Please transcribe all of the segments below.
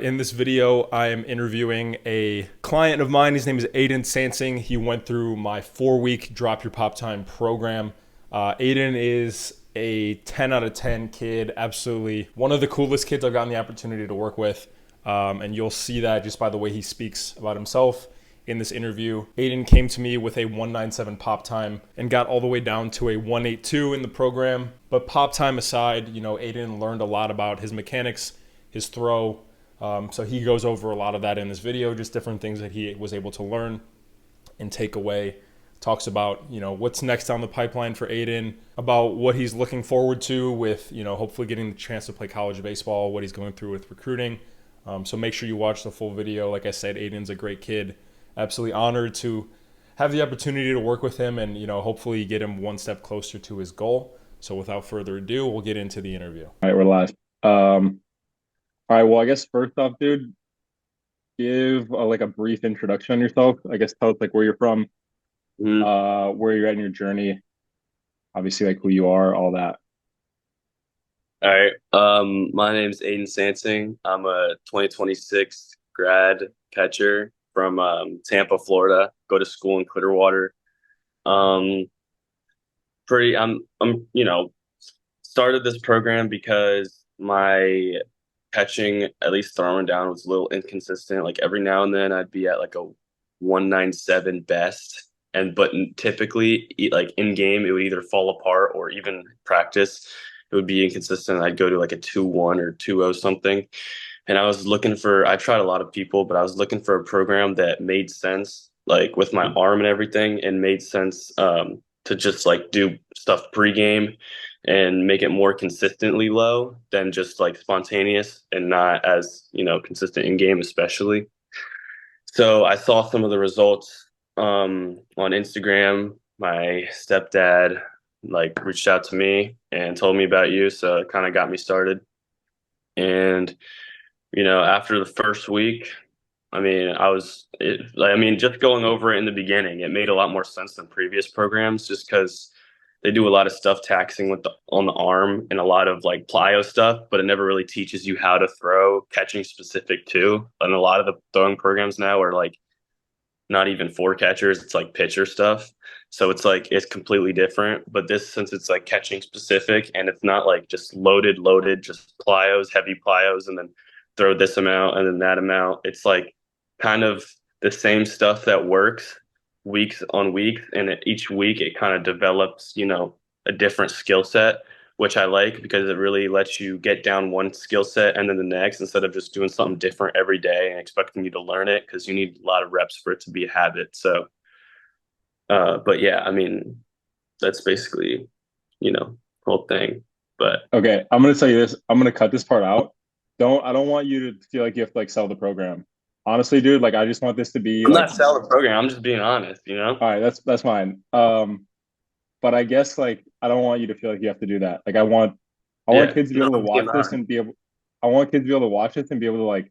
In this video, I am interviewing a client of mine. His name is Sansing. He went through my 4-week Drop Your Pop Time program. Aiden is a 10 out of 10 kid, absolutely one of the coolest kids I've gotten the opportunity to work with. And you'll see that just by the way he speaks about himself in this interview. Aiden came to me with a 197 pop time and got all the way down to a 182 in the program. But pop time aside, Aiden learned a lot about his mechanics, his throw. So he goes over a lot of that in this video, just different things that he was able to learn and take away. Talks about, what's next down the pipeline for Aiden, about what he's looking forward to with, hopefully getting the chance to play college baseball, what he's going through with recruiting. So make sure you watch the full video. Like I said, Aiden's a great kid. Absolutely honored to have the opportunity to work with him and, hopefully get him one step closer to his goal. So without further ado, we'll get into the interview. All right, we're live. All right, well, I guess first off, dude, give a brief introduction on yourself. I guess tell us like where you're from, Mhm. where you're at in your journey, obviously like who you are, all that. All right. My name's Aiden Sansing. I'm a 2026 grad catcher from Tampa, Florida. Go to school in Clearwater. Um, I'm started this program because my catching, at least throwing down, was a little inconsistent. Like every now and then I'd be at like a 197 best. But typically like in game it would either fall apart or even practice it would be inconsistent. I'd go to like a 2-1 or 2-0 something. And I tried a lot of people, but I was looking for a program that made sense, like with my arm and everything, and made sense to just like do stuff pregame and make it more consistently low than just like spontaneous and not as, consistent in game, especially. So I saw some of the results on Instagram. My stepdad like reached out to me and told me about you, so it kind of got me started. And after the first week, just going over it in the beginning, it made a lot more sense than previous programs, just because they do a lot of stuff taxing on the arm and a lot of like plyo stuff, but it never really teaches you how to throw catching specific too. And a lot of the throwing programs now are like not even for catchers, it's like pitcher stuff. So it's completely different. But this, since it's like catching specific and it's not like just loaded, just plyos, heavy plyos, and then throw this amount and then that amount. It's like kind of the same stuff that works weeks on weeks. And each week it kind of develops, a different skill set, which I like because it really lets you get down one skill set and then the next instead of just doing something different every day and expecting you to learn it because you need a lot of reps for it to be a habit. So, but yeah, that's basically, the whole thing. But Okay, I'm gonna tell you this. I'm gonna cut this part out. I don't want you to feel like you have to like sell the program. Honestly, dude, like I just want this to be I'm like, not selling the program. I'm just being honest. all right, that's fine. But I guess like I don't want you to feel like you have to do that. Like I want Yeah, kids to be no, able to I'm being watch this honest. and be able I want kids to be able to watch this and be able to like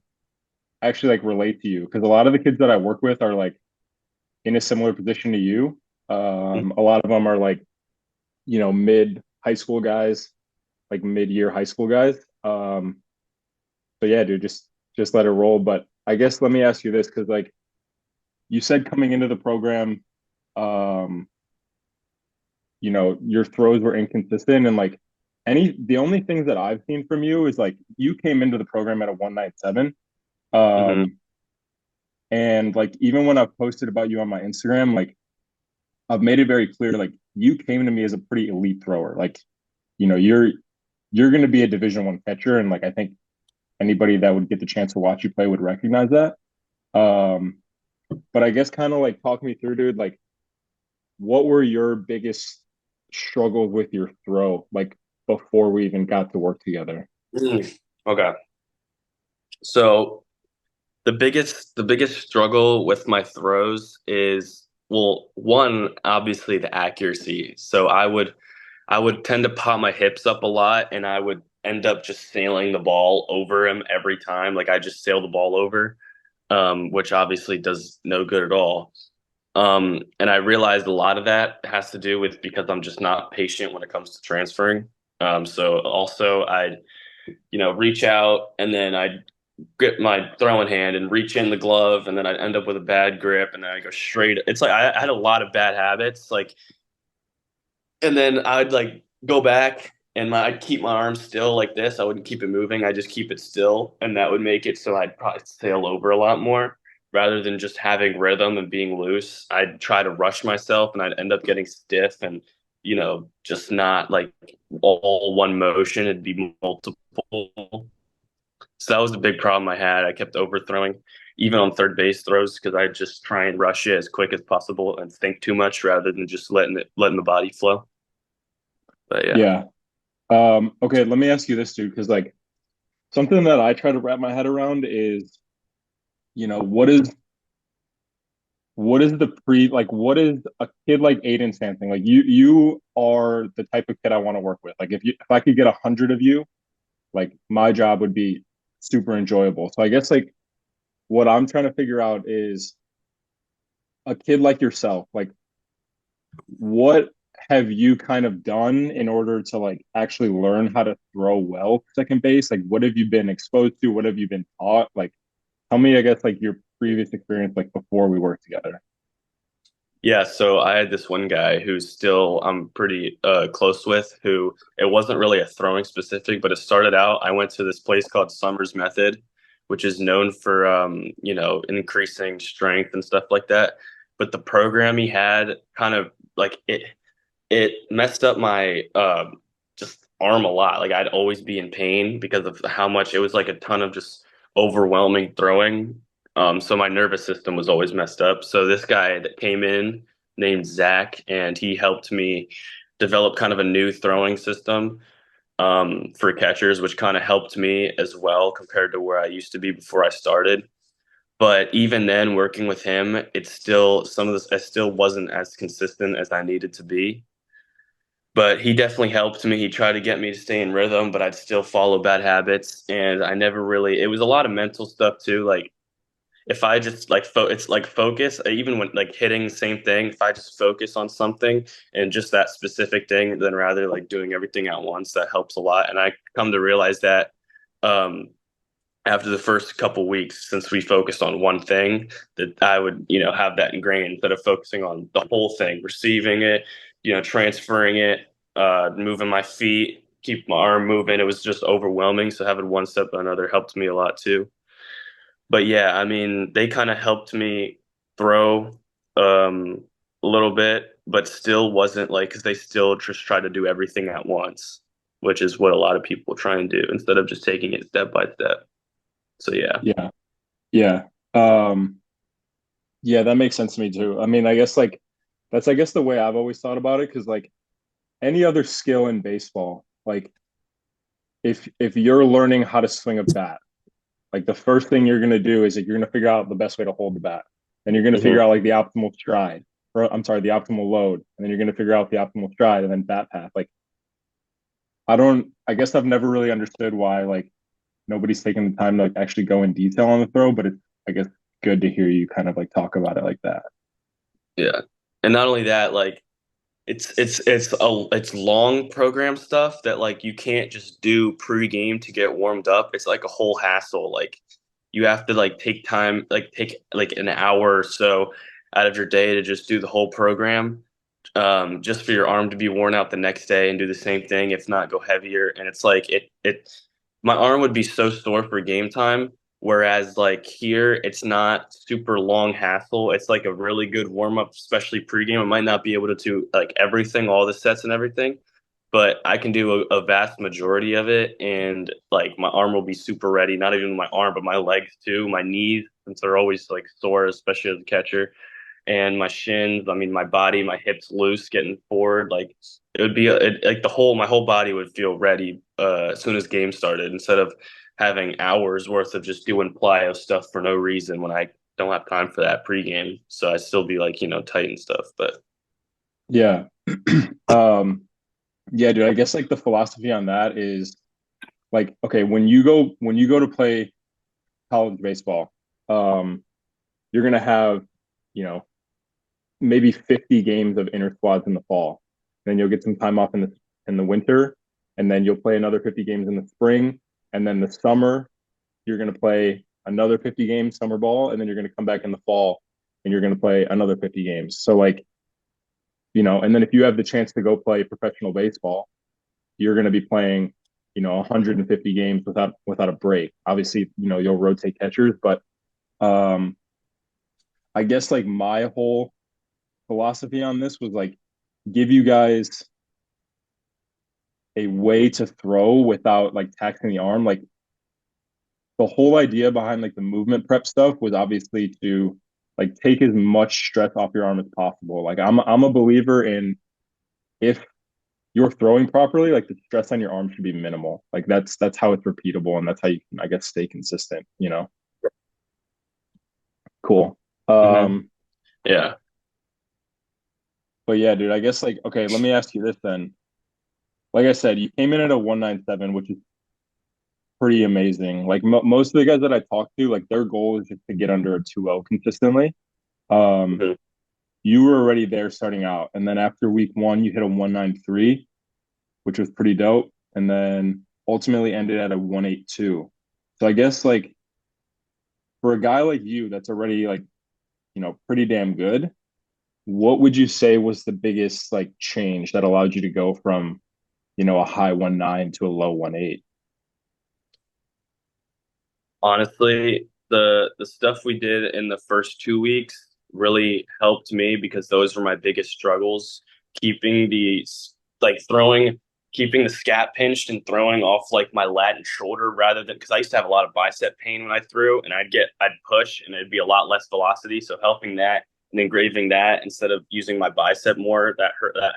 actually like relate to you because a lot of the kids that I work with are like in a similar position to you. A lot of them are like, mid high school guys, like mid-year high school guys. So yeah, dude, just let it roll. But I guess let me ask you this, because like you said coming into the program, um, your throws were inconsistent and like the only things that I've seen from you is like you came into the program at a 197. Hmm. Um, and like even when I've posted about you on my Instagram, like I've made it very clear, like you came to me as a pretty elite thrower. Like, you're going to be a Division 1 catcher, and like I think anybody that would get the chance to watch you play would recognize that. Um, but I guess kind of like talk me through, dude. Like, what were your biggest struggles with your throw, like before we even got to work together? Okay. So the biggest struggle with my throws is, well, one, obviously the accuracy. So I would tend to pop my hips up a lot and I would end up just sailing the ball over him every time. Like I just sail the ball over, which obviously does no good at all. And I realized a lot of that has to do with because I'm just not patient when it comes to transferring. So also I'd reach out and then I'd grip my throwing hand and reach in the glove, and then I'd end up with a bad grip, and then I go straight. It's like I had a lot of bad habits, like, and then I'd like go back and I'd keep my arm still like this. I wouldn't keep it moving. I just keep it still, and that would make it so I'd probably sail over a lot more rather than just having rhythm and being loose. I'd try to rush myself, and I'd end up getting stiff and just not like all one motion. It'd be multiple. So that was the big problem I had. I kept overthrowing, even on third base throws, because I just try and rush it as quick as possible and think too much rather than just letting the body flow. But yeah. Yeah. Okay, let me ask you this, dude, because like something that I try to wrap my head around is, what is the what is a kid like Aiden Sansing? Like you are the type of kid I want to work with. Like if I could get 100 of you, like my job would be super enjoyable. So I guess like what I'm trying to figure out is a kid like yourself, like what have you kind of done in order to like actually learn how to throw well second base? Like what have you been exposed to? What have you been taught? Like tell me, I guess, like your previous experience like before we worked together. Yeah, so I had this one guy who's still I'm pretty close with, who it wasn't really a throwing specific, but it started out. I went to this place called Summers Method, which is known for increasing strength and stuff like that. But the program he had kind of like it messed up my just arm a lot. Like I'd always be in pain because of how much it was like a ton of just overwhelming throwing. So my nervous system was always messed up. So this guy that came in named Zach, and he helped me develop kind of a new throwing system for catchers, which kind of helped me as well compared to where I used to be before I started. But even then, working with him, it's still some of this. I still wasn't as consistent as I needed to be, but he definitely helped me. He tried to get me to stay in rhythm, but I'd still follow bad habits. And I never really, it was a lot of mental stuff too. Like if I just like, it's like focus, even when like hitting the same thing, if I just focus on something and just that specific thing, then rather like doing everything at once, that helps a lot. And I come to realize that, um, after the first couple weeks, since we focused on one thing, that I would, have that ingrained instead of focusing on the whole thing, receiving it, transferring it, moving my feet, keep my arm moving. It was just overwhelming. So having one step by another helped me a lot too. But yeah, I mean, they kind of helped me throw a little bit, but still wasn't like, because they still just try to do everything at once, which is what a lot of people try and do instead of just taking it step by step. So yeah. Yeah. Yeah. Um, yeah, that makes sense to me too. I mean, I guess like that's I guess the way I've always thought about it, because like any other skill in baseball, like if you're learning how to swing a bat, like the first thing you're gonna do is that you're gonna figure out the best way to hold the bat. Then you're gonna figure Hmm. out like the optimal stride, or I'm sorry, the optimal load, and then you're gonna figure out the optimal stride and then bat path. Like I guess I've never really understood why like nobody's taking the time to like actually go in detail on the throw, but it's I guess good to hear you kind of like talk about it like that. Yeah. And not only that, like it's long program stuff that like you can't just do pre-game to get warmed up. It's like a whole hassle. Like you have to like take time, like take like an hour or so out of your day to just do the whole program, just for your arm to be worn out the next day and do the same thing, if not go heavier. And it's like my arm would be so sore for game time. Whereas like here, it's not super long hassle. It's like a really good warm up, especially pregame. I might not be able to do like everything, all the sets and everything, but I can do a vast majority of it. And like my arm will be super ready. Not even my arm, but my legs too, my knees, since they're always like sore, especially as a catcher, and my shins. I mean, my body, my hips loose, getting forward. Like it would be like my whole body would feel ready as soon as game started, instead of having hours worth of just doing plyo stuff for no reason when I don't have time for that pregame. So I still be like tight and stuff. But Yeah. um, yeah, dude, I guess like the philosophy on that is like, okay, when you go to play college baseball, um, you're gonna have, you know, maybe 50 games of inter squads in the fall. Then you'll get some time off in the winter, and then you'll play another 50 games in the spring, and then the summer you're going to play another 50 games summer ball, and then you're going to come back in the fall and you're going to play another 50 games. So like, and then if you have the chance to go play professional baseball, you're going to be playing, 150 games without a break. Obviously, you'll rotate catchers, but I guess like my whole philosophy on this was like give you guys a way to throw without like taxing the arm. Like the whole idea behind like the movement prep stuff was obviously to like take as much stress off your arm as possible. Like I'm a believer in if you're throwing properly, like the stress on your arm should be minimal. Like that's how it's repeatable and that's how you can, I guess, stay consistent. Cool. Mm-hmm. Um, Yeah. but yeah, dude, I guess like okay, let me ask you this then. Like I said, you came in at a 197, which is pretty amazing. Like most of the guys that I talk to, like their goal is just to get under a 2-0 consistently. Um, Mm-hmm. you were already there starting out, and then after week one, you hit a 193, which was pretty dope, and then ultimately ended at a 182. So I guess like for a guy like you, that's already like pretty damn good. What would you say was the biggest like change that allowed you to go from a high 1.9 to a low 1.8? Honestly, the stuff we did in the first 2 weeks really helped me because those were my biggest struggles. Keeping the like throwing, keeping the scat pinched and throwing off like my lat and shoulder rather than because I used to have a lot of bicep pain when I threw and I'd push and it'd be a lot less velocity. So helping that and engraving that instead of using my bicep more, that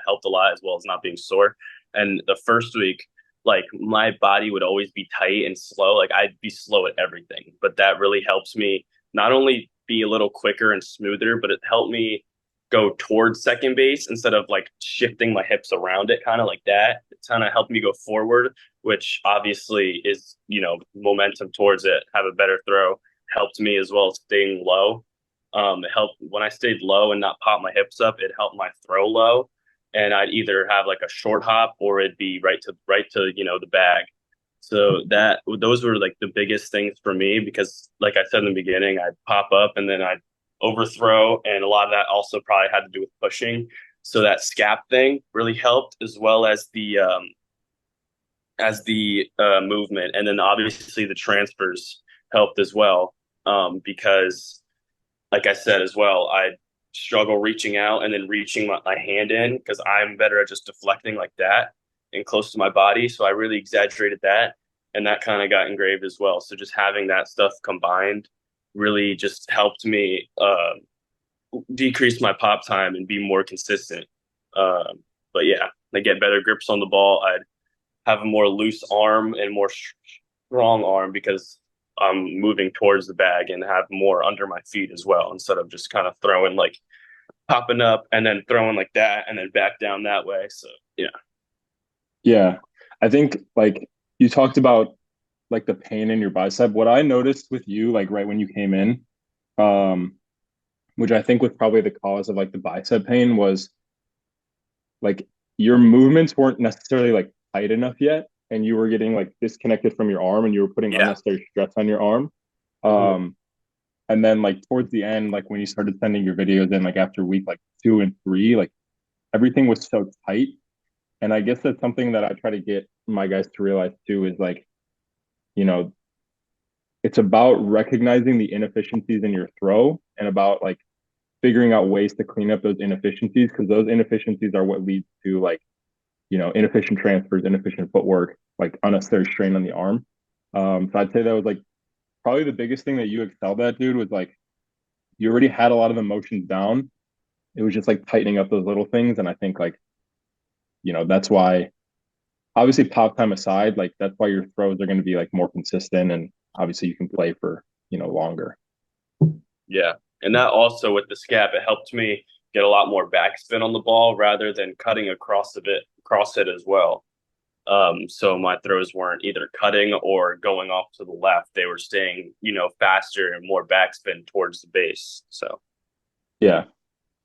helped a lot as well as not being sore. And the first week like my body would always be tight and slow. Like I'd be slow at everything, but that really helps me not only be a little quicker and smoother, but it helped me go towards second base instead of like shifting my hips around it, kind of like that. It kind of helped me go forward, which obviously is, momentum towards it, have a better throw. Helped me as well staying low. It helped when I stayed low and not pop my hips up, it helped my throw low and I'd either have like a short hop or it'd be right to the bag. So that those were like the biggest things for me because like I said in the beginning, I'd pop up and then I'd overthrow and a lot of that also probably had to do with pushing. So that scap thing really helped as well as the movement and then obviously the transfers helped as well because like I said as well, I struggle reaching out and then reaching my hand in because I'm better at just deflecting like that and close to my body. So I really exaggerated that. And that kind of got engraved as well. So just having that stuff combined really just helped me decrease my pop time and be more consistent. But yeah, I get better grips on the ball. I'd have a more loose arm and more strong arm because I'm moving towards the bag and have more under my feet as well instead of just kind of throwing like popping up and then throwing like that and then back down that way. So yeah. Yeah. I think like you talked about like the pain in your bicep. What I noticed with you, like right when you came in, um, which I think was probably the cause of like the bicep pain was like your movements weren't necessarily like tight enough yet. And you were getting like disconnected from your arm and you were putting Yeah. unnecessary stress on your arm. Mm-hmm. And then like towards the end, like when you started sending your videos in, like after week like 2 and 3, like everything was so tight. And I guess that's something that I try to get my guys to realize too is like, you know, it's about recognizing the inefficiencies in your throw and about like figuring out ways to clean up those inefficiencies because those inefficiencies are what leads to like, inefficient transfers, inefficient footwork, like unnecessary strain on the arm. So I'd say that was like probably the biggest thing that you excelled at, dude, was like you already had a lot of emotions down. It was just like tightening up those little things. And I think like, that's why obviously pop time aside, like that's why your throws are going to be like more consistent and obviously you can play for, longer. Yeah. And that also with the scap, it helped me get a lot more backspin on the ball rather than cutting across it as well. So my throws weren't either cutting or going off to the left. They were staying, faster and more backspin towards the base. So Yeah.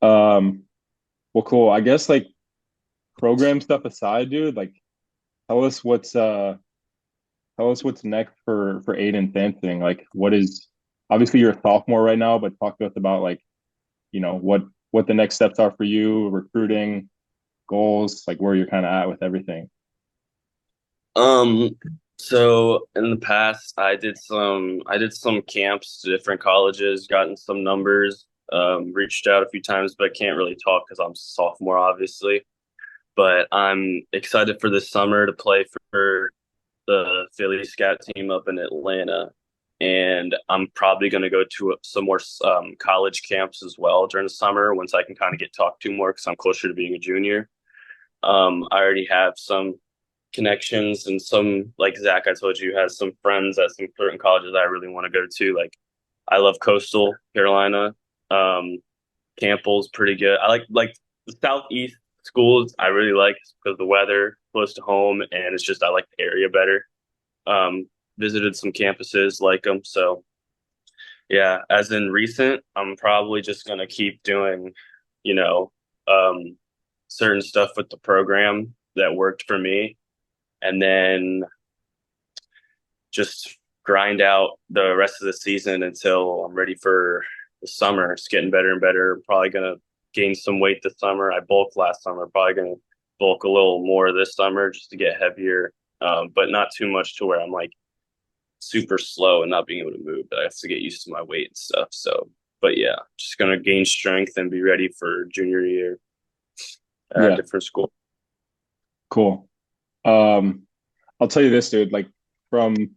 Well, cool. I guess like program stuff aside, dude, like tell us tell us what's next for Aiden Sansing. Like, what is obviously you're a sophomore right now, but talk to us about like, what the next steps are for you, recruiting, goals, like where you're kind of at with everything. Um, so in the past, I did some camps to different colleges, gotten some numbers, reached out a few times, but I can't really talk because I'm sophomore, obviously. But I'm excited for this summer to play for the Philly Scout team up in Atlanta. And I'm probably going to go to some more college camps as well during the summer once I can kind of get talked to more because I'm closer to being a junior. I already have some connections and some, like Zach, I told you, has some friends at some certain colleges I really want to go to. Like, I love Coastal Carolina. Campbell's pretty good. I like the Southeast schools. I really like because the weather close to home, and it's just I like the area better. Um, Visited some campuses like them, so yeah. As in recent, I'm probably just gonna keep doing, you know, um, certain stuff with the program that worked for me, and then just grind out the rest of the season until I'm ready for the summer. It's getting better and better. Probably gonna gain some weight this summer. I bulked last summer. Probably gonna bulk a little more this summer just to get heavier, but not too much to where I'm like super slow and not being able to move. But I have to get used to my weight and stuff. So, but yeah, just gonna gain strength and be ready for junior year at a Yeah, different school. cool. Um, I'll tell you this, dude, like from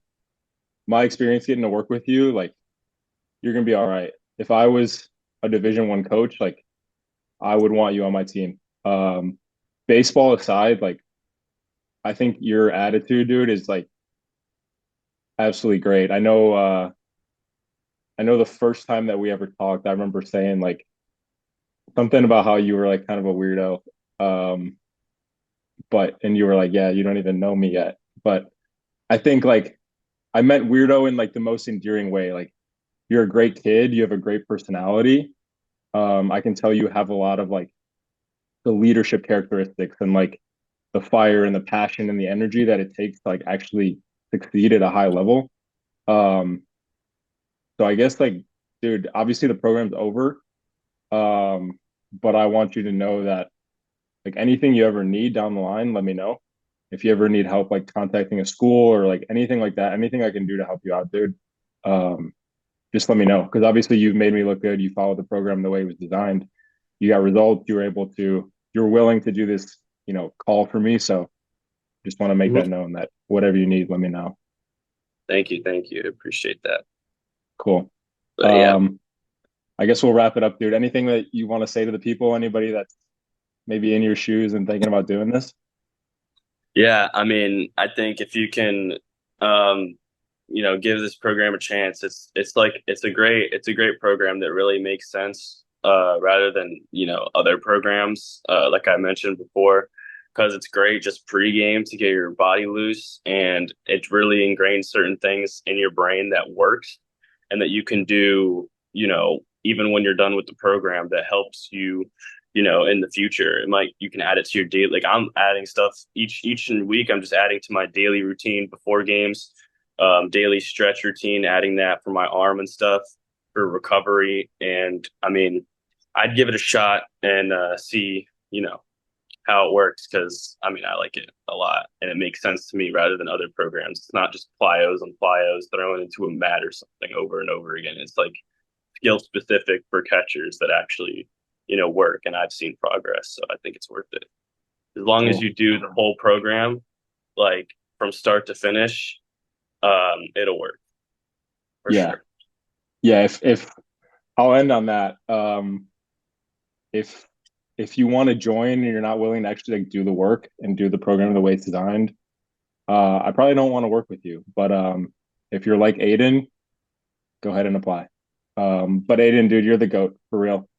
my experience getting to work with you, like you're gonna be all right. If I was a Division 1 coach, like I would want you on my team. Baseball aside, like I think your attitude, dude, is like absolutely great. I know the first time that we ever talked, I remember saying like something about how you were like kind of a weirdo. Um, but and you were like, yeah, you don't even know me yet. But I think like I meant weirdo in like the most endearing way. Like you're a great kid, you have a great personality. I can tell you have a lot of like the leadership characteristics and like the fire and the passion and the energy that it takes to like actually succeed at a high level. Um, so I guess like, dude, obviously the program's over. But I want you to know that like anything you ever need down the line, let me know. If you ever need help like contacting a school or like anything like that, anything I can do to help you out, dude. Um, just let me know. Because obviously you've made me look good. You followed the program the way it was designed. You got results. You were able to, you're willing to do this, call for me. So just want to make Mhm. that known that whatever you need, let me know. Thank you. Appreciate that. Cool. But yeah. Um, I guess we'll wrap it up, dude. Anything that you want to say to the people, anybody that's maybe in your shoes and thinking about doing this? Yeah, I mean, I think if you can, um, give this program a chance, it's a great program that really makes sense, rather than, other programs, like I mentioned before, because it's great just pregame to get your body loose, and it really ingrains certain things in your brain that works and that you can do, even when you're done with the program that helps you, in the future. It might you can add it to your daily. Like I'm adding stuff each week. I'm just adding to my daily routine before games, daily stretch routine, adding that for my arm and stuff for recovery. And I mean, I'd give it a shot and see, how it works because I mean I like it a lot and it makes sense to me rather than other programs. It's not just plyos and plyos thrown into a mat or something over and over again. It's like skill specific for catchers that actually, work. And I've seen progress. So I think it's worth it. As long as Cool. you do the whole program, like from start to finish, it'll work for Yeah. sure. Yeah. If I'll end on that. If if you want to join and you're not willing to actually like do the work and do the program the way it's designed, I probably don't want to work with you. But if you're like Aiden, go ahead and apply. But Aiden, dude, you're the goat for real.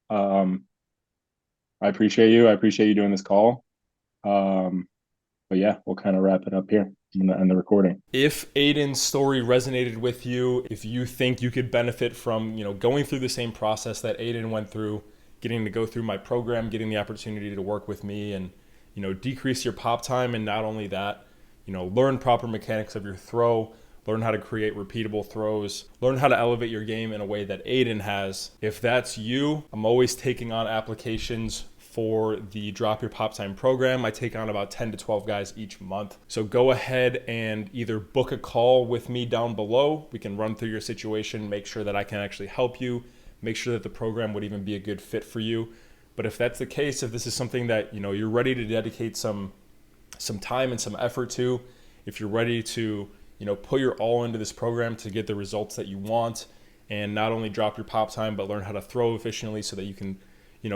I appreciate you. I appreciate you doing this call. Um, but yeah, we'll kind of wrap it up here. I'm gonna end the recording. If Aiden's story resonated with you, if you think you could benefit from, going through the same process that Aiden went through, getting to go through my program, getting the opportunity to work with me and, decrease your pop time, and not only that, learn proper mechanics of your throw, learn how to create repeatable throws, learn how to elevate your game in a way that Aiden has. If that's you, I'm always taking on applications for the Drop Your Pop Time program. I take on about 10 to 12 guys each month. So go ahead and either book a call with me down below. We can run through your situation, make sure that I can actually help you, make sure that the program would even be a good fit for you. But if that's the case, if this is something that you're ready to dedicate some time and some effort to, if you're ready to put your all into this program to get the results that you want, and not only drop your pop time, but learn how to throw efficiently so that you can,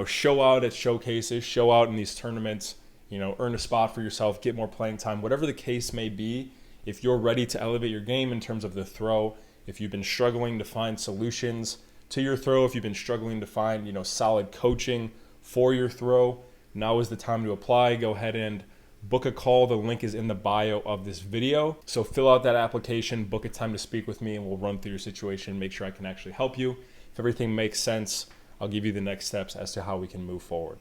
show out at showcases, show out in these tournaments, earn a spot for yourself, get more playing time, whatever the case may be. If you're ready to elevate your game in terms of the throw, if you've been struggling to find solutions to your throw, if you've been struggling to find, solid coaching for your throw, now is the time to apply. Go ahead and book a call. The link is in the bio of this video. So fill out that application, book a time to speak with me, and we'll run through your situation, make sure I can actually help you. If everything makes sense, I'll give you the next steps as to how we can move forward.